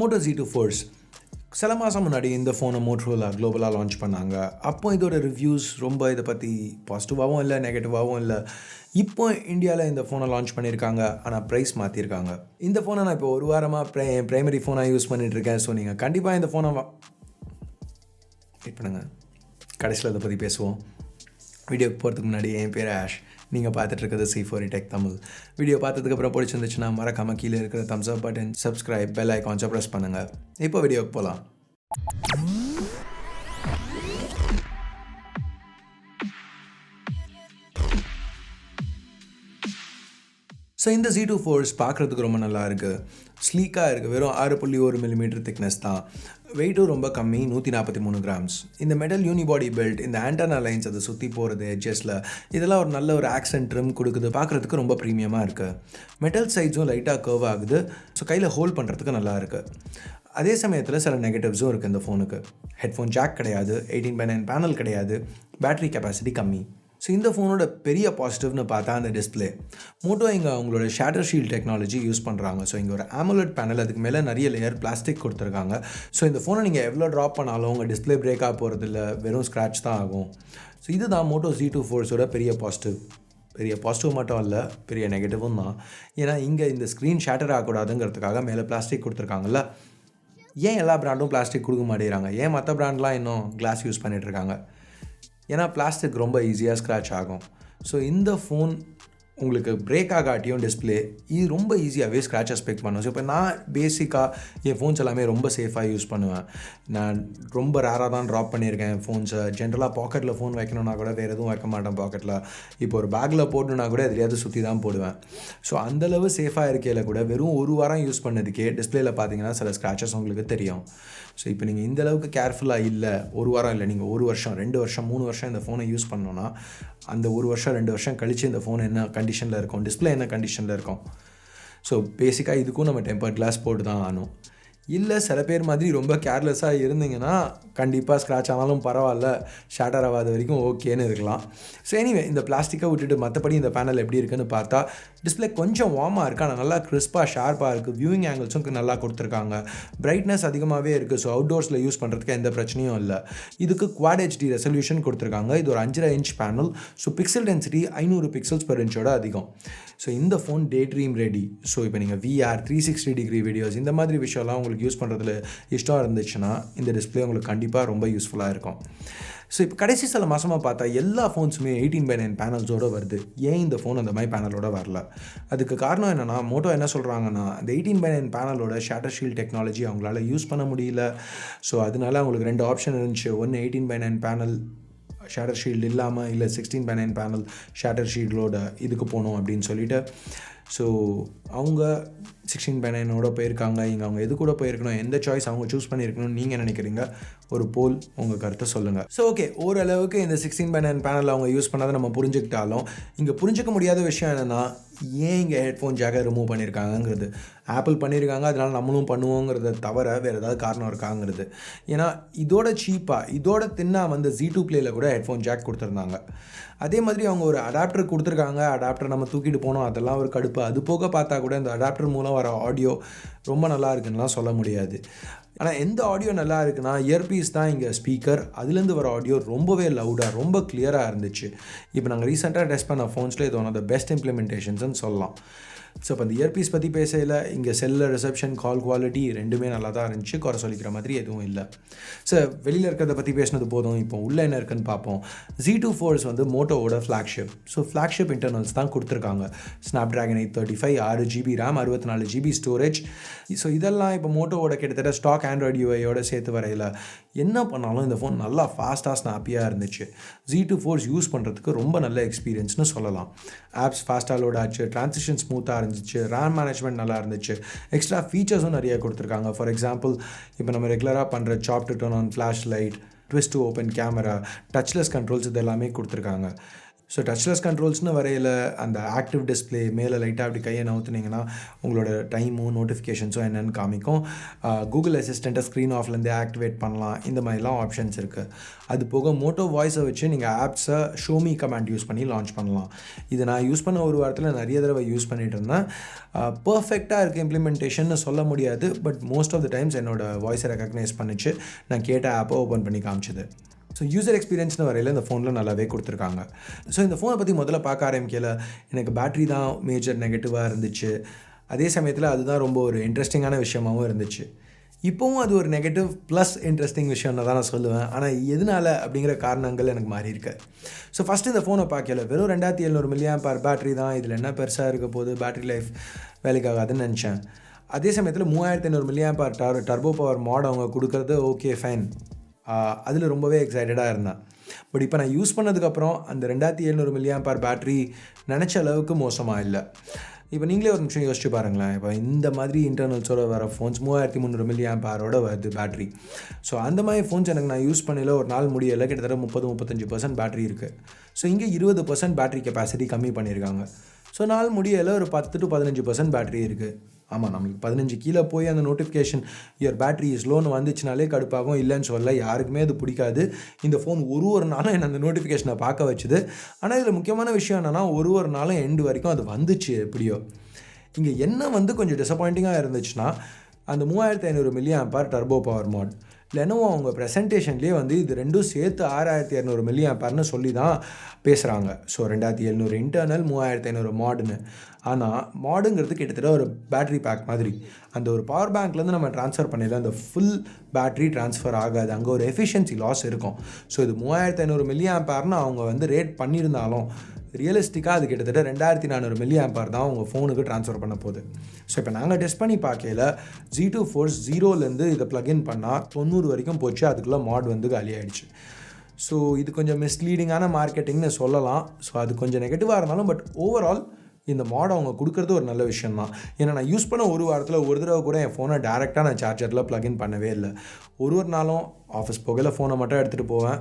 Moto Z2 Force சில மாதம் முன்னாடி இந்த ஃபோனை மோட்டரோலா குளோபலாக லான்ச் பண்ணாங்க. அப்போ இதோட ரிவ்யூஸ் ரொம்ப இதை பற்றி பாசிட்டிவாகவும் இல்லை நெகட்டிவாகவும் இல்லை. இப்போ இந்தியாவில் இந்த ஃபோனை லான்ச் பண்ணியிருக்காங்க, ஆனால் ப்ரைஸ் மாற்றிருக்காங்க. இந்த ஃபோனை நான் இப்போ ஒரு வாரமாக என் ப்ரைமரி ஃபோனாக யூஸ் பண்ணிகிட்ருக்கேன். ஸோ நீங்கள் கண்டிப்பாக இந்த ஃபோனை வெயிட் பண்ணுங்கள், கடைசியில் அதை பற்றி பேசுவோம். வீடியோக்கு போகிறதுக்கு முன்னாடி என் பேர் ஆஷ், நீங்கள் பார்த்துட்ருக்கிறது C4 Tech தமிழ். வீடியோ பார்த்ததுக்கப்புறம் பிடிச்சிருந்துச்சுன்னா மறக்காமல் கீழே இருக்கிற thumbs up button, subscribe, bell ஐக்கான்ஸை ப்ரெஸ் பண்ணுங்கள். இப்போ வீடியோக்கு போகலாம். ஸோ இந்த Z2 Force பார்க்குறதுக்கு ரொம்ப நல்லா இருக்குது, ஸ்லீக்காக இருக்குது. வெறும் 6.1 மில்லிமீட்டர் திக்னஸ் தான். வெயிட்டும் ரொம்ப கம்மி, 143 கிராம்ஸ். இந்த மெட்டல் யூனிபாடி பெல்ட், இந்த ஆண்டனா லைன்ஸ் அதை சுற்றி போகிறது எட்ஜஸில், இதெல்லாம் ஒரு நல்ல ஒரு ஆக்சென்ட் ட்ரிம் கொடுக்குது. பார்க்குறதுக்கு ரொம்ப ப்ரீமியமாக இருக்குது. மெட்டல் சைட்ஸும் லைட்டாக கர்வ் ஆகுது. ஸோ கையில் ஹோல்ட் பண்ணுறதுக்கு நல்லா இருக்குது. அதே சமயத்தில் சில நெகட்டிவ்ஸும் இருக்குது இந்த ஃபோனுக்கு. ஹெட்ஃபோன் ஜாக் கிடையாது, 18:9 பேனல் கிடையாது, பேட்டரி கெப்பாசிட்டி கம்மி. ஸோ இந்த ஃபோனோட பெரிய பாசிட்டிவ்னு பார்த்தா அந்த டிஸ்பிளே. மோட்டோ இங்கே அவங்களோட ஷேட்டர் ஷீல்ட் டெக்னாலஜி யூஸ் பண்ணுறாங்க. ஸோ இங்கே ஒரு AMOLED பேனல், அதுக்கு மேலே நிறைய லேயர் பிளாஸ்டிக் கொடுத்துருக்காங்க. ஸோ இந்த ஃபோனை நீங்கள் எவ்வளோ ட்ராப் பண்ணாலும் உங்கள் டிஸ்பிளே பிரேக் ஆக போகிறதில்ல, வெறும் ஸ்க்ராட்ச் தான் ஆகும். ஸோ இதுதான் மோட்டோ Z2 Forceோட பெரிய பாசிட்டிவ் மட்டும் இல்லை, பெரிய நெகட்டிவும் தான். ஏன்னா இங்கே இந்த ஸ்க்ரீன் ஷேட்டர் ஆகக்கூடாதுங்கிறதுக்காக மேலே பிளாஸ்டிக் கொடுத்துருக்காங்கல்ல. ஏன் எல்லா பிராண்டும் பிளாஸ்டிக் கொடுக்க மாட்டேங்கிறாங்க? ஏன் மற்ற பிராண்ட்லாம் இன்னும் கிளாஸ் யூஸ் பண்ணிகிட்ருக்காங்க? ஏன்னா பிளாஸ்டிக் ரொம்ப ஈஸியாக ஸ்க்ராட்ச் ஆகும். ஸோ இந்த ஃபோன் உங்களுக்கு பிரேக் ஆகாட்டியும் டிஸ்பிளே இது ரொம்ப ஈஸியாகவே ஸ்க்ராட்ச் எக்ஸ்பெக்ட் பண்ணும். ஸோ இப்போ நான் பேசிக்காக என் ஃபோன்ஸ் எல்லாமே ரொம்ப சேஃபாக யூஸ் பண்ணுவேன். நான் ரொம்ப ரேராக தான் ட்ராப் பண்ணியிருக்கேன் என் ஃபோன்ஸை. ஜென்ரலாக பாக்கெட்டில் ஃபோன் வைக்கணுன்னா கூட வேறு எதுவும் வைக்க மாட்டேன் பாக்கெட்டில். இப்போ ஒரு பேக்கில் போடணுன்னா கூட எதையாவது சுற்றி தான் போடுவேன். ஸோ அந்தளவு சேஃபாக இருக்கையில் கூட வெறும் ஒரு வாரம் யூஸ் பண்ணதுக்கே டிஸ்பிளேயில் பார்த்தீங்கன்னா சில ஸ்க்ராச்சஸ் உங்களுக்கு தெரியும். ஸோ இப்போ நீங்கள் இந்தளவுக்கு கேர்ஃபுல்லாக இல்லை, ஒரு வாரம் இல்லை, நீங்கள் 1 வருஷம் 2 வருஷம் 3 வருஷம் இந்த ஃபோனை யூஸ் பண்ணோன்னா அந்த 1 வருஷம் 2 வருஷம் கழித்து இந்த ஃபோன் என்ன கண்டிஷனில் இருக்கும், டிஸ்பிளே என்ன கண்டிஷனில் இருக்கும். ஸோ பேசிக்காக இதுக்கும் நம்ம டெம்பர்ட் கிளாஸ் போட்டு தான் ஆகணும். இல்லை சில பேர் மாதிரி ரொம்ப கேர்லெஸ்ஸாக இருந்தீங்கன்னா கண்டிப்பாக ஸ்க்ராட்ச் ஆனாலும் பரவாயில்ல, ஷேட்டர் ஆகாத வரைக்கும் ஓகேன்னு இருக்கலாம். ஸோ எனிவே இந்த பிளாஸ்டிக்கை விட்டுட்டு மற்றபடி இந்த பேனல் எப்படி இருக்குன்னு பார்த்தா டிஸ்பிளே கொஞ்சம் வார்மாக இருக்குது, ஆனால் நல்லா கிறிஸ்பாக ஷார்ப்பாக இருக்குது. வியூவிங் ஆங்கிள்ஸும் நல்லா கொடுத்துருக்காங்க. பிரைட்னஸ் அதிகமாகவே இருக்குது. ஸோ அவுட்டோர்ஸில் யூஸ் பண்ணுறதுக்கு எந்த பிரச்சனையும் இல்லை. இதுக்கு Quad HD ரெசல்யூஷன் கொடுத்துருக்காங்க. இது ஒரு 5.5 inch panel. So pixel density 500 pixels per இன்ச்சோட அதிகம். ஸோ இந்த phone day dream ready. So இப்போ நீங்கள் VR 360 டிகிரி வீடியோஸ் இந்த மாதிரி விஷயம்லாம் உங்களுக்கு யூஸ் பண்ணுறதுல இஷ்டம் இருந்துச்சுன்னா இந்த டிஸ்பிளே உங்களுக்கு கண்டிப்பாக ரொம்ப யூஸ்ஃபுல்லாக இருக்கும். ஸோ இப்போ கடைசி சில மாதமாக பார்த்தா எல்லா ஃபோன்ஸுமே 18:9 பேனல்ஸோடு வருது. ஏன் இந்த ஃபோன் அந்த மாதிரி பேனலோட வரல? அதுக்கு காரணம் என்னென்னா, மோட்டோ என்ன சொல்கிறாங்கன்னா, இந்த 18:9 பேனலோட ஷேட்டர் ஷீல்ட் டெக்னாலஜி அவங்களால யூஸ் பண்ண முடியல. ஸோ அதனால அவங்களுக்கு 2 ஆப்ஷன் இருந்துச்சு. ஒன்று 18:9 பேனல் ஷேட்டர் ஷீல்டு இல்லாமல், இல்லை 16:9 பேனல் ஷேட்டர் ஷீல்டோட இதுக்கு போகணும் அப்படின்னு சொல்லிட்டு. ஸோ அவங்க 16:9 போயிருக்காங்க. இங்கே அவங்க எது கூட போயிருக்கணும், எந்த சாய்ஸ் அவங்க சூஸ் பண்ணியிருக்கணும்னு நீங்கள் நினைக்கிறீங்க? ஒரு போல் உங்கள் கருத்தை சொல்லுங்கள். ஸோ ஓகே, ஓரளவுக்கு இந்த 16:9 பேனல் அவங்க யூஸ் பண்ணாத நம்ம புரிஞ்சுக்கிட்டாலும் இங்கே புரிஞ்சிக்க முடியாத விஷயம் என்னென்னா, ஏன் இங்கே ஹெட்ஃபோன் ஜாக்கை ரிமூவ் பண்ணியிருக்காங்கங்கிறது. ஆப்பிள் பண்ணியிருக்காங்க, அதனால் நம்மளும் பண்ணுவோங்கிறத தவிர வேறு ஏதாவது காரணம் இருக்காங்கிறது. ஏன்னா இதோட சீப்பாக இதோட தின்னா வந்து Z2 Playல கூட ஹெட்ஃபோன் ஜாக் கொடுத்துருந்தாங்க. அதே மாதிரி அவங்க ஒரு அடாப்டர் கொடுத்துருக்காங்க. அடாப்டர் நம்ம தூக்கிட்டு போனோம், அதெல்லாம் ஒரு கடுப்பு. அது போக பார்த்தா கூட இந்த அடாப்டர் மூலம் வர ஆடியோ ரொம்ப நல்லா இருக்குன்னுலாம் சொல்ல முடியாது. ஆனால் எந்த ஆடியோ நல்லா இருக்குன்னா, இயர்பீஸ் தான் இங்கே ஸ்பீக்கர். அதுலேருந்து வர ஆடியோ ரொம்பவே லவுடாக ரொம்ப கிளியராக இருந்துச்சு. இப்போ நாங்கள் ரீசெண்டாக டெஸ்ட் பண்ண ஃபோன்ஸில் இது ஒன் ஆஃப் த பெஸ்ட் இம்ப்ளிமெண்டேஷன்ஸ்னு சொல்லலாம். ஸோ இப்போ அந்த இயர்பீஸ் பற்றி பேசல, இங்கே செல்லில் ரிசப்ஷன், கால் குவாலிட்டி ரெண்டுமே நல்லா தான் இருந்துச்சு. குறை சொல்லிக்கிற மாதிரி எதுவும் இல்லை. ஸோ வெளியில் இருக்கிறத பற்றி பேசினது போதும், இப்போ உள்ளே என்ன இருக்குன்னு பார்ப்போம். Z2 Force வந்து மோட்டோவோட ஃப்ளாக்ஷிப். ஸோ ஃப்ளாக்ஷிப் இன்டர்னல்ஸ் தான் கொடுத்துருக்காங்க. Snapdragon 835, 6GB RAM, 64GB storage. So இதெல்லாம் இப்போ மோட்டோவோட கிட்டத்தட்ட ஸ்டாக் ஆண்ட்ராய்டு UIயோட சேர்த்து வரையில் என்ன பண்ணாலும் இந்த ஃபோன் நல்லா ஃபாஸ்ட்டாக ஸ்னாப்பியாக இருந்துச்சு. Z2 Force யூஸ் பண்ணுறதுக்கு ரொம்ப நல்ல எக்ஸ்பீரியன்ஸ்னு சொல்லலாம். ஆப்ஸ் ஃபாஸ்ட்டாக லோட் ஆச்சு, ட்ரான்சிஷன் ஸ்மூத்தாக இருந்துச்சு, RAM மேனேஜ்மெண்ட் நல்லா இருந்துச்சு, எக்ஸ்ட்ரா ஃபீச்சர்ஸும் நிறைய கொடுத்துருக்காங்க. ஃபார் எக்ஸாம்பிள், இப்போ நம்ம ரெகுலராக பண்ணுற chop to turn on flash light, twist to open camera, touchless controls இது எல்லாமே கொடுத்துருக்காங்க. ஸோ டச்லெஸ் கண்ட்ரோல்ஸ்னு வரையில் அந்த ஆக்டிவ் டிஸ்பிளே மேலே லைட்டாக அப்படி கையை நவுத்துனீங்கன்னா உங்களோட டைமும் நோட்டிஃபிகேஷன்ஸும் என்னென்னு காமிக்கும். கூகுள் அசிஸ்டண்ட்டை ஸ்க்ரீன் ஆஃப்லேருந்தே ஆக்டிவேட் பண்ணலாம். இந்த மாதிரிலாம் ஆப்ஷன்ஸ் இருக்குது. அது போக மோட்டோ வாய்ஸை வச்சு நீங்கள் ஆப்ஸை ஷோமி கமாண்ட் யூஸ் பண்ணி லான்ச் பண்ணலாம். இது நான் யூஸ் பண்ண ஒரு வாரத்தில் நிறைய தடவை யூஸ் பண்ணிகிட்டு இருந்தேன். பர்ஃபெக்டாக இருக்குது இம்ப்ளிமெண்டேஷன் சொல்ல முடியாது, but most of the times என்னோடய வாய்ஸை ரெக்கக்னைஸ் பண்ணிச்சு. நான் கேட்ட ஆப்பை ஓப்பன் பண்ணி காமிச்சிது. ஸோ யூசர் எக்ஸ்பீரியன்ஸ்னு வரையில் இந்த ஃபோனில் நல்லாவே கொடுத்துருக்காங்க. ஸோ இந்த ஃபோனை பற்றி முதல்ல பார்க்க ஆரம்பிக்கல எனக்கு பேட்ரி தான் மேஜர் நெகட்டிவாக இருந்துச்சு. அதே சமயத்தில் அதுதான் ரொம்ப ஒரு இன்ட்ரெஸ்டிங்கான விஷயமாகவும் இருந்துச்சு. இப்போவும் அது ஒரு நெகட்டிவ் ப்ளஸ் இன்ட்ரெஸ்டிங் விஷயம்னு தான் நான் சொல்லுவேன். ஆனால் எதனால் அப்படிங்கிற காரணங்கள் எனக்கு மாறி இருக்கு. ஸோ ஃபஸ்ட்டு இந்த ஃபோனை பார்க்கல வெறும் 2700 mAh பேட்ரி தான், இதில் என்ன பெருசாக இருக்க போது, பேட்ரி லைஃப் வேலைக்காகாதுன்னு நினச்சேன். அதே சமயத்தில் 3500 mAh டர்போ பவர் மாட் அவங்க கொடுக்குறது ஓகே ஃபைன், அதில் ரொம்பவே எக்ஸைட்டடாக இருந்தேன். பட் இப்போ நான் யூஸ் பண்ணதுக்கப்புறம் அந்த 2700 mAh பேட்ரி நினச்ச அளவுக்கு மோசமாக இல்லை. இப்போ நீங்களே ஒரு நிமிஷம் யோசிச்சு பாருங்களேன். இப்போ இந்த மாதிரி இன்டர்னல்ஸோட வர ஃபோன்ஸ் 3300 mAh வருது பேட்ரி. ஸோ அந்த மாதிரி ஃபோன்ஸ் எனக்கு நான் யூஸ் பண்ணல ஒரு நாள் முடியலை, கிட்டத்தட்ட 30-35% பேட்ரி இருக்குது. ஸோ இங்கே 20% பேட்ரி கெப்பாசிட்டி கம்மி பண்ணியிருக்காங்க. ஸோ நாள் முடியலை ஒரு 10-15% பேட்ரி இருக்குது. ஆமாம், நம்மளுக்கு 15 கீழே போய் அந்த நோட்டிஃபிகேஷன் யுவர் பேட்ரி ஸ்லோன்னு வந்துச்சுனாலே கடுப்பாகும். இல்லைன்னு சொல்ல, யாருக்குமே அது பிடிக்காது. இந்த ஃபோன் ஒரு நாளும் என்னை அந்த நோட்டிஃபிகேஷனை பார்க்க வச்சுது. ஆனால் இதில் முக்கியமான விஷயம் என்னென்னா ஒரு நாளும் எண்டு வரைக்கும் அது வந்துச்சு எப்படியோ. இங்கே என்ன கொஞ்சம் டிசப்பாயிண்டிங்காக இருந்துச்சுன்னா அந்த 3500 mAh டர்போ பவர் மாட் லெனோவோ அவங்க ப்ரெசன்டேஷன்லேயே இது ரெண்டும் சேர்த்து 6200 mAhன்னு சொல்லி தான் பேசுகிறாங்க. So 2700 internal 3500 மாடுன்னு. ஆனால் மாடுங்கிறது கிட்டத்தட்ட ஒரு பேட்ரி பேக் மாதிரி. அந்த ஒரு பவர் பேங்க்லேருந்து நம்ம ட்ரான்ஸ்ஃபர் பண்ணிடலாம், அந்த ஃபுல் பேட்ரி ட்ரான்ஸ்ஃபர் ஆகாது. அங்கே ஒரு எஃபிஷியன்சி லாஸ் இருக்கும். ஸோ இது 3500 mAhன்னு அவங்க ரேட் பண்ணியிருந்தாலும் ரியலிஸ்டிக்காக அது கிட்டத்தட்ட 2400 mAh தான் உங்கள் ஃபோனுக்கு ட்ரான்ஸ்ஃபர் பண்ண போகுது. ஸோ இப்போ நாங்கள் டெஸ்ட் பண்ணி பார்க்கல Z2 Force 0லேருந்து இதை ப்ளக்இன் பண்ணால் 90 வரைக்கும் போச்சு. அதுக்குள்ளே மாட் காலி ஆகிடுச்சு. ஸோ இது கொஞ்சம் மிஸ்லீடிங்கான மார்க்கெட்டிங்னு சொல்லலாம். ஸோ அது கொஞ்சம் நெகட்டிவாக இருந்தாலும் பட் ஓவரால் இந்த மாட் அவங்க கொடுக்குறது ஒரு நல்ல விஷயம் தான். ஏன்னா நான் யூஸ் பண்ண ஒரு வாரத்தில் ஒரு தடவை கூட என் ஃபோனை டேரெக்டாக நான் சார்ஜரில் ப்ளக்இன் பண்ணவே இல்லை. ஒரு நாளும் ஆஃபீஸ் போகல ஃபோனை மட்டும் எடுத்துகிட்டு போவேன்.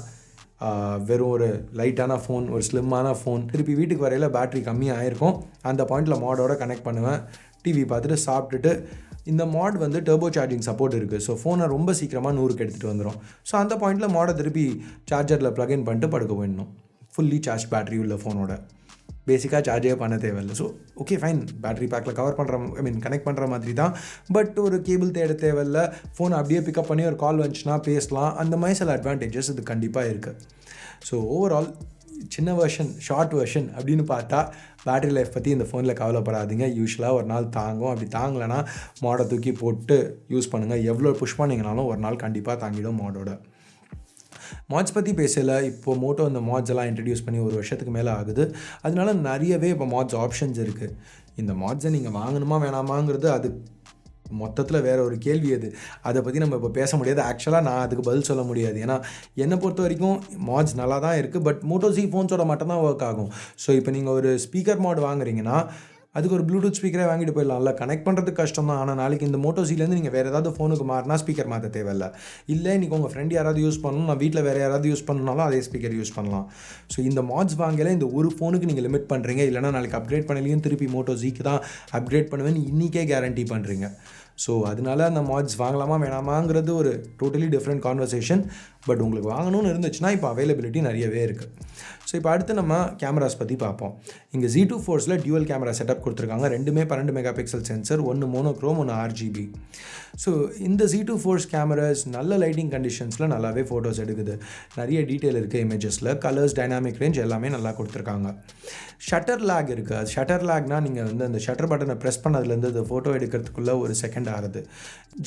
வெறும் ஒரு லைட்டான ஃபோன், ஒரு ஸ்லிம்மான ஃபோன். திருப்பி வீட்டுக்கு வரையில் பேட்ரி கம்மியாக ஆகிருக்கும். அந்த பாயிண்டில் மாடோட கனெக்ட் பண்ணுவேன். டிவி பார்த்துட்டு சாப்பிட்டுட்டு இந்த மாட் டர்போ சார்ஜிங் சப்போர்ட் இருக்குது. ஸோ ஃபோனை ரொம்ப சீக்கிரமாக 100க்கு எடுத்துகிட்டு வந்துடும். ஸோ அந்த பாயிண்டில் மாடை திருப்பி சார்ஜரில் ப்ளக்இன் பண்ணிட்டு படுக்க போயிடணும். ஃபுல்லி சார்ஜ் பேட்ரி உள்ள ஃபோனோட பேசிக்காக சார்ஜே பண்ண தேவையில்லை. ஸோ ஓகே ஃபைன், பேட்ரி பேக்கில் கவர் பண்ணுற கனெக்ட் பண்ணுற மாதிரி தான். பட் ஒரு கேபிள் தேட தேவையில்லை. ஃபோனை அப்படியே பிக்கப் பண்ணி ஒரு கால் வந்துச்சுன்னா பேசலாம். அந்த மாதிரி சில அட்வான்டேஜஸ் இது கண்டிப்பாக இருக்குது. ஸோ ஓவரால் சின்ன வெர்ஷன், ஷார்ட் வெர்ஷன் அப்படின்னு பார்த்தா பேட்ரி லைஃப் பற்றி இந்த ஃபோனில் கவலைப்படாதீங்க. யூஸ்வலாக ஒரு நாள் தாங்கும். அப்படி தாங்கலைன்னா மாடை தூக்கி போட்டு யூஸ் பண்ணுங்கள். எவ்வளோ புஷ் பண்ணிங்கனாலும் ஒரு நாள் கண்டிப்பாக தாங்கிடும் மாடோட. மாட்ஸ் பற்றி பேசலை. இப்போ மோட்டோ இந்த மாட்ஸ் எல்லாம் இன்ட்ரடியூஸ் பண்ணி ஒரு வருஷத்துக்கு மேலே ஆகுது. அதனால நிறையவே இப்போ மாட்ஸ் ஆப்ஷன்ஸ் இருக்குது. இந்த மாட்ஸை நீங்கள் வாங்கணுமா வேணாமாங்கிறது அது மொத்தத்தில் வேறு ஒரு கேள்வி. அதை பற்றி நம்ம இப்போ பேச முடியாது. ஆக்சுவலாக நான் அதுக்கு பதில் சொல்ல முடியாது. ஏன்னா என்னை பொறுத்த வரைக்கும் மாட்ஸ் நல்லா தான் இருக்குது. பட் மோட்டோ Z ஃபோன்ஸோட மட்டும்தான் ஒர்க் ஆகும். ஸோ இப்போ நீங்கள் ஒரு ஸ்பீக்கர் மாட் வாங்குறீங்கன்னா அதுக்கு ஒரு ப்ளூடூத் ஸ்பீக்கரே வாங்கிட்டு போயிடலாம்ல. கனெக்ட் பண்ணுறதுக்கு கஷ்டம் தான். ஆனால் நாளைக்கு இந்த மோட்டோ Zலேருந்து நீங்கள் வேறு ஏதாவது ஃபோனுக்கு மாறினா ஸ்பீக்கர் மாற்ற தேவையில்லை. இல்லை இன்றைக்கி உங்கள் ஃப்ரெண்ட் யாராவது யூஸ் பண்ணணும், நான் வீட்டில் வேறு யாராவது யூஸ் பண்ணணும்னாலும் அதே ஸ்பீக்கர் யூஸ் பண்ணலாம். ஸோ இந்த மாட்ஸ் வாங்கல இந்த ஒரு ஃபோனுக்கு நீங்கள் லிமிட் பண்ணுறீங்க. இல்லைனா நாளைக்கு அப்கிரேட் பண்ணலையும் திருப்பி மோட்டோ Zக்கு தான் அப்கிரேட் பண்ணுவேன்னு இன்றைக்கே கேரண்டி பண்ணுறீங்க. ஸோ அதனால அந்த மாட்ஸ் வாங்கலாமா வேணாமாங்கிறது ஒரு டோட்டலி டிஃப்ரெண்ட் கான்வர்சேஷன். பட் உங்களுக்கு வாங்கணும்னு இருந்துச்சுன்னா இப்போ அவைலபிலிட்டி நிறையவே இருக்குது. ஸோ இப்போ அடுத்து நம்ம கேமராஸ் பற்றி பார்ப்போம். இங்கே Z2 Forceல டியூவல் கேமரா செட்டப் கொடுத்துருக்காங்க. ரெண்டுமே 12 மெகாபிக்சல் சென்சர், ஒன்று மோனோக்ரோம், ஒன்று RGB. ஸோ இந்த Z2 Force கேமராஸ் நல்ல லைட்டிங் கண்டிஷன்ஸில் நல்லாவே ஃபோட்டோஸ் எடுக்குது. நிறைய டீட்டெயில் இருக்குது இமேஜஸில். கலர்ஸ், டைனாமிக் ரேஞ்ச் எல்லாமே நல்லா கொடுத்துருக்காங்க. ஷட்டர் லேக் இருக்குது. அது ஷட்டர் லேக்னால் நீங்கள் அந்த ஷட்டர் பட்டனை ப்ரெஸ் பண்ணதுலேருந்து அது ஃபோட்டோ எடுக்கிறதுக்குள்ளே ஒரு செகண்ட் ஆகுது.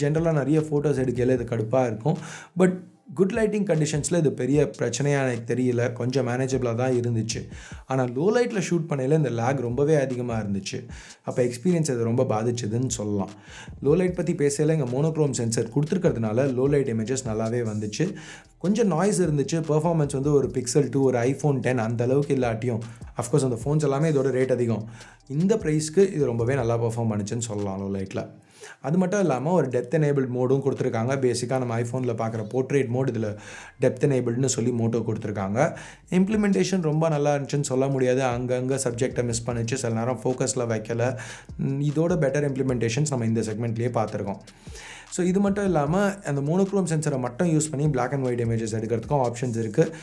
ஜென்ரலாக நிறைய ஃபோட்டோஸ் எடுக்கல இது கடுப்பாக இருக்கும். பட் குட் லைட்டிங் கண்டிஷன்ஸில் இது பெரிய பிரச்சனையாக எனக்கு தெரியல. கொஞ்சம் மேனேஜபிளாக தான் இருந்துச்சு. ஆனால் லோ லைட்டில் ஷூட் பண்ணையில் இந்த லேக் ரொம்பவே அதிகமாக இருந்துச்சு. அப்போ எக்ஸ்பீரியன்ஸ் அது ரொம்ப பாதிச்சதுன்னு சொல்லலாம். லோ லைட் பற்றி பேசல இங்கே மோனோக்ரோம் சென்சர் கொடுத்துருக்கிறதுனால லோ லைட் இமேஜஸ் நல்லாவே வந்துச்சு. கொஞ்சம் நாய்ஸ் இருந்துச்சு. பெர்ஃபார்மன்ஸ் ஒரு Pixel 2, ஒரு iPhone 10 அந்த அளவுக்கு இல்லாட்டியும், அஃப்கோர்ஸ் அந்த ஃபோன்ஸ் எல்லாமே இதோட ரேட் அதிகம். இந்த ப்ரைஸ்க்கு இது ரொம்பவே நல்லா பெர்ஃபார்ம் பண்ணுச்சுன்னு சொல்லலாம் லோ லைட்டில். அது மட்டும் இல்லாமல் ஒரு டெப்த் எனேபிள் மோடும் கொடுத்துருக்காங்க. பேசிக்காக நம்ம ஐஃபோனில் பார்க்குற போர்ட்ரேட் மோட் இதில் டெப்த் எனேபிள்னு சொல்லி மோட்டோ கொடுத்துருக்காங்க. இம்ப்ளிமெண்டேஷன் ரொம்ப நல்லா இருந்துச்சுன்னு சொல்ல முடியாது. அங்கங்கே சப்ஜெக்டை மிஸ் பண்ணிச்சு, சில நேரம் ஃபோக்கஸில் வைக்கலை. இதோட பெட்டர் இம்ப்ளிமெண்டேஷன்ஸ் நம்ம இந்த செக்மெண்ட்லேயே பார்த்துருக்கோம். ஸோ இது மட்டும் இல்லாமல் அந்த மோனோக்ரோம் சென்சரை மட்டும் யூஸ் பண்ணி பிளாக் அண்ட் ஒயிட் இமேஜஸ் எடுக்கிறதுக்கும் ஆப்ஷன்ஸ் இருக்குது.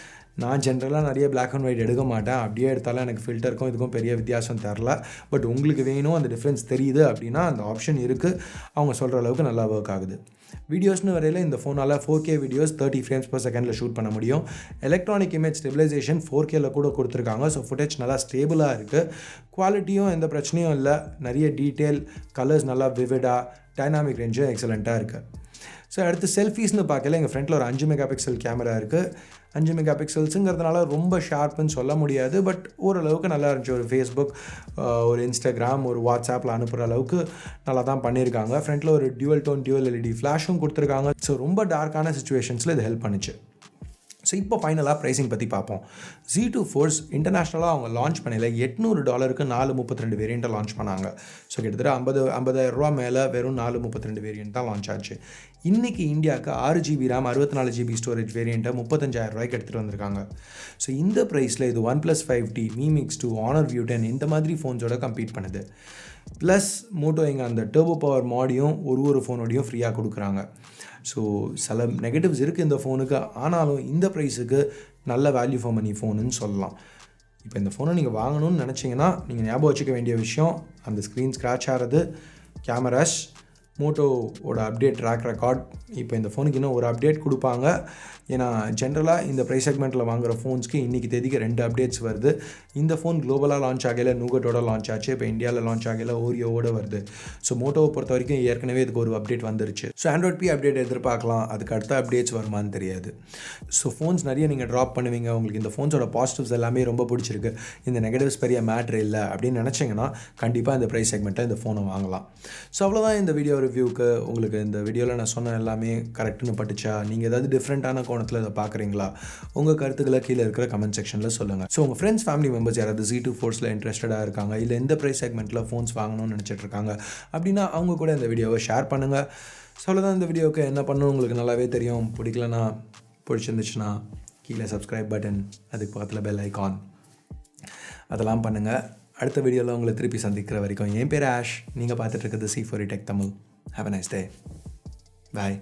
நான் ஜென்ரலாக நிறைய பிளாக் அண்ட் ஒயிட் எடுக்க மாட்டேன். அப்படியே எடுத்தாலும் எனக்கு ஃபில்டருக்கும் இதுக்கும் பெரிய வித்தியாசம் தெரில. பட் உங்களுக்கு வேணும், அந்த டிஃப்ரென்ஸ் தெரியுது அப்படின்னா அந்த ஆப்ஷன் இருக்குது. அவங்க சொல்கிற அளவுக்கு நல்லா ஒர்க் ஆகுது. வீடியோஸ்னு வரையில் இந்த ஃபோனால் 4K videos 30 frames per second shoot பண்ண முடியும். எலக்ட்ரானிக் இமேஜ் ஸ்டெபிலைசேஷன் 4Kல கூட கொடுத்துருக்காங்க. ஸோ ஃபுட்டேஜ் நல்லா ஸ்டேபிளாக இருக்குது. குவாலிட்டியும் எந்த பிரச்சனையும் இல்லை. நிறைய டீட்டெயில், கலர்ஸ் நல்லா விவிடாக, டைனாமிக் ரேஞ்சும் எக்ஸலண்ட்டாக இருக்குது. ஸோ அடுத்து செல்ஃபீஸ்னு பார்க்கல, எங்கள் ஃப்ரண்ட்டில் ஒரு 5 மெகாபிக்சல் கேமரா இருக்குது. 5 மெகாபிக்சல்ஸுங்கிறதுனால ரொம்ப ஷார்ப்புன்னு சொல்ல முடியாது. பட் ஓரளவுக்கு நல்லா இருந்துச்சு. ஒரு ஃபேஸ்புக், ஒரு இன்ஸ்டாகிராம், ஒரு வாட்ஸ்ஆப்பில் அனுப்புகிற அளவுக்கு நல்லா தான் பண்ணியிருக்காங்க. ஃப்ரண்ட்டில் ஒரு டியூவல் டோன் டியூவல் LED ஃப்ளாஷும் கொடுத்துருக்காங்க. ஸோ ரொம்ப டார்க்கான சுச்சுவேஷன்ஸில் இது ஹெல்ப் பண்ணிச்சு. ஸோ இப்போ ஃபைனலாக ப்ரைஸிங் பற்றி பார்ப்போம். Z2 Force இன்டர்நேஷ்னலாக அவங்க லான்ச் பண்ணல $800 432 வேரியண்ட்டை லான்ச் பண்ணாங்க. ஸோ கிட்டத்தட்ட 50,000 ரூபா மேலே வெறும் 432 வேரியண்ட் தான் லான்ச் ஆச்சு. இன்றைக்கி இந்தியாவுக்கு 6GB RAM 64GB ஸ்டோரேஜ் வேரியண்ட்டை 35,000 ரூபாய்க்கு எடுத்துகிட்டு வந்திருக்காங்க. ஸோ இந்த ப்ரைஸில் இது OnePlus 5T, Mi Mix 2, Honor View 10 இந்த மாதிரி ஃபோன்ஸோட கம்பீட் பண்ணுது. ப்ளஸ் மோட்டோ இங்கே அந்த டர்போ பவர் மாடியும் ஒரு ஃபோனோடையும் ஃப்ரீயாக கொடுக்குறாங்க. ஸோ சில நெகட்டிவ்ஸ் இருக்குது இந்த ஃபோனுக்கு. ஆனாலும் இந்த ப்ரைஸுக்கு நல்ல வேல்யூ ஃபார் மணி ஃபோனுன்னு சொல்லலாம். இப்போ இந்த ஃபோனை நீங்கள் வாங்கணும்னு நினச்சிங்கன்னா நீங்கள் ஞாபகம் வச்சுக்க வேண்டிய விஷயம், அந்த ஸ்க்ரீன் ஸ்க்ராட்ச் ஆகிறது, கேமராஸ், மோட்டோவோட அப்டேட் ட்ராக் ரெக்கார்ட். இப்போ இந்த ஃபோனுக்கு இன்னும் ஒரு அப்டேட் கொடுப்பாங்க. ஏன்னா ஜென்ரலாக இந்த ப்ரைஸ் செக்மெண்ட்டில் வாங்குகிற ஃபோன்ஸ்க்கு இன்றைக்கி தேதிக்கு 2 அப்டேட்ஸ் வருது. இந்த ஃபோன் குளோபலாக லான்ச் ஆகலை, நூகட்டோட லான்ச் ஆச்சு. இப்போ இந்தியாவில் லான்ச் ஆகலை, ஓரியோவோட வருது. ஸோ மோட்டோவை பொறுத்த வரைக்கும் ஏற்கனவே இதுக்கு ஒரு அப்டேட் வந்துருச்சு. ஸோ ஆண்ட்ராய்ட் பி அப்டேட் எதிர்பார்க்கலாம். அதுக்கு அடுத்த அப்டேட்ஸ் வருமானு தெரியாது. ஸோ ஃபோன்ஸ் நிறைய நீங்கள் ட்ராப் பண்ணுவீங்க, உங்களுக்கு இந்த ஃபோன்ஸோட பாசிட்டிவ்ஸ் எல்லாமே ரொம்ப பிடிச்சிருக்கு, இந்த நெகட்டிவ்ஸ் பெரிய மேட்ரு இல்லை அப்படின்னு நினச்சிங்கன்னா கண்டிப்பாக இந்த ப்ரைஸ் செக்மெண்ட்டில் இந்த ஃபோனை வாங்கலாம். ஸோ அவ்வளோதான் இந்த வீடியோ ரிவ்யூக்கு. உங்களுக்கு இந்த வீடியோவில் நான் சொன்ன எல்லாமே கரெக்டுன்னு பட்டுச்சா? நீங்கள் ஏதாவது டிஃப்ரெண்ட்டான கோணத்தில் இதை பார்க்குறீங்களா? உங்கள் கருத்துக்களை கீழே இருக்கிற கமெண்ட் செக்ஷனில் சொல்லுங்கள். ஸோ உங்கள் ஃப்ரெண்ட்ஸ், ஃபேமிலி மெம்பர்ஸ் யாராவது Z2 Forceல இன்ட்ரெஸ்டடாக இருக்காங்க, இல்லை இந்த ப்ரைஸ் செக்மெண்ட்டில் ஃபோன்ஸ் வாங்கணும்னு நினச்சிட்டு இருக்காங்க அப்படின்னா அவங்க கூட இந்த வீடியோவை ஷேர் பண்ணுங்கள். ஸோ அவ்வளோதான் இந்த வீடியோவுக்கு. என்ன பண்ணணும் உங்களுக்கு நல்லாவே தெரியும். பிடிக்கலனா, பிடிச்சிருந்துச்சுன்னா கீழே சப்ஸ்கிரைப் பட்டன், அதுக்கு பக்கத்தில் பெல் ஐக்கான், அதெல்லாம் பண்ணுங்கள். அடுத்த வீடியோவில் உங்களை திருப்பி சந்திக்கிற வரைக்கும் என் பேர் ஆஷ். நீங்கள் பார்த்துட்டு இருக்கிறது C4E Tech Tamil. Have a nice day. Bye.